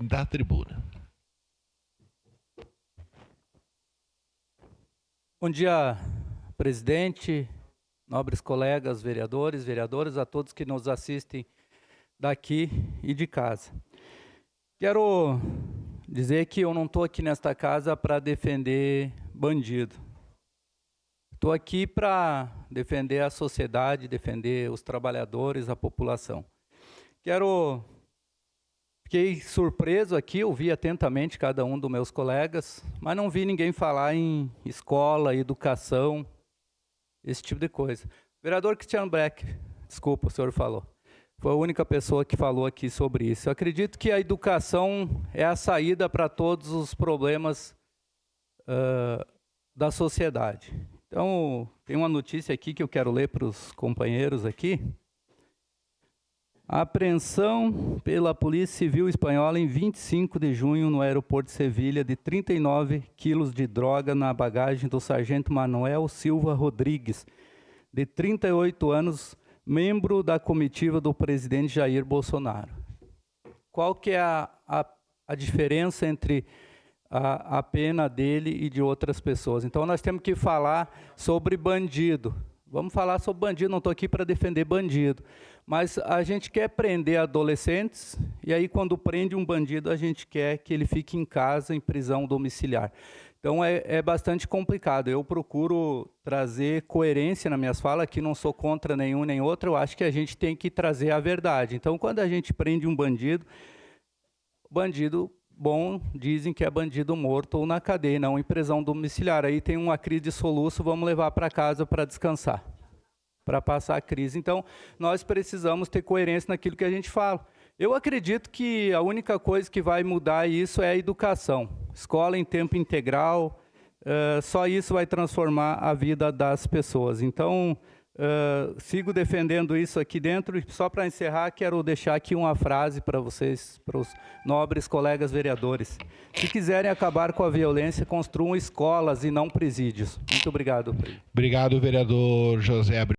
Da tribuna. Bom dia, presidente, nobres colegas, vereadores, vereadoras, a todos que nos assistem daqui e de casa. Quero dizer que eu não estou aqui nesta casa para defender bandido. Estou aqui para defender a sociedade, defender os trabalhadores, a população. Fiquei surpreso aqui, ouvi atentamente cada um dos meus colegas, mas não vi ninguém falar em escola, educação, esse tipo de coisa. Vereador Cristiano Breck, desculpa, o senhor falou. Foi a única pessoa que falou aqui sobre isso. Eu acredito que a educação é a saída para todos os problemas da sociedade. Então, tem uma notícia aqui que eu quero ler para os companheiros aqui. A apreensão pela Polícia Civil Espanhola em 25 de junho no aeroporto de Sevilha de 39 quilos de droga na bagagem do sargento Manuel Silva Rodrigues, de 38 anos, membro da comitiva do presidente Jair Bolsonaro. Qual que é a diferença entre a pena dele e de outras pessoas? Então, nós temos que falar sobre bandido. Vamos falar sobre bandido, não estou aqui para defender bandido. Mas a gente quer prender adolescentes, e aí quando prende um bandido, a gente quer que ele fique em casa, em prisão domiciliar. Então é bastante complicado. Eu procuro trazer coerência nas minhas falas, que não sou contra nenhum nem outro, eu acho que a gente tem que trazer a verdade. Então, quando a gente prende um bandido bom, dizem que é bandido morto ou na cadeia, não em prisão domiciliar. Aí tem uma crise de soluço, vamos levar para casa para descansar, para passar a crise. Então, nós precisamos ter coerência naquilo que a gente fala. Eu acredito que a única coisa que vai mudar isso é a educação. Escola em tempo integral, só isso vai transformar a vida das pessoas. Então, sigo defendendo isso aqui dentro. E só para encerrar, quero deixar aqui uma frase para vocês, para os nobres colegas vereadores. Se quiserem acabar com a violência, construam escolas e não presídios. Muito obrigado. Obrigado, vereador José Abreu.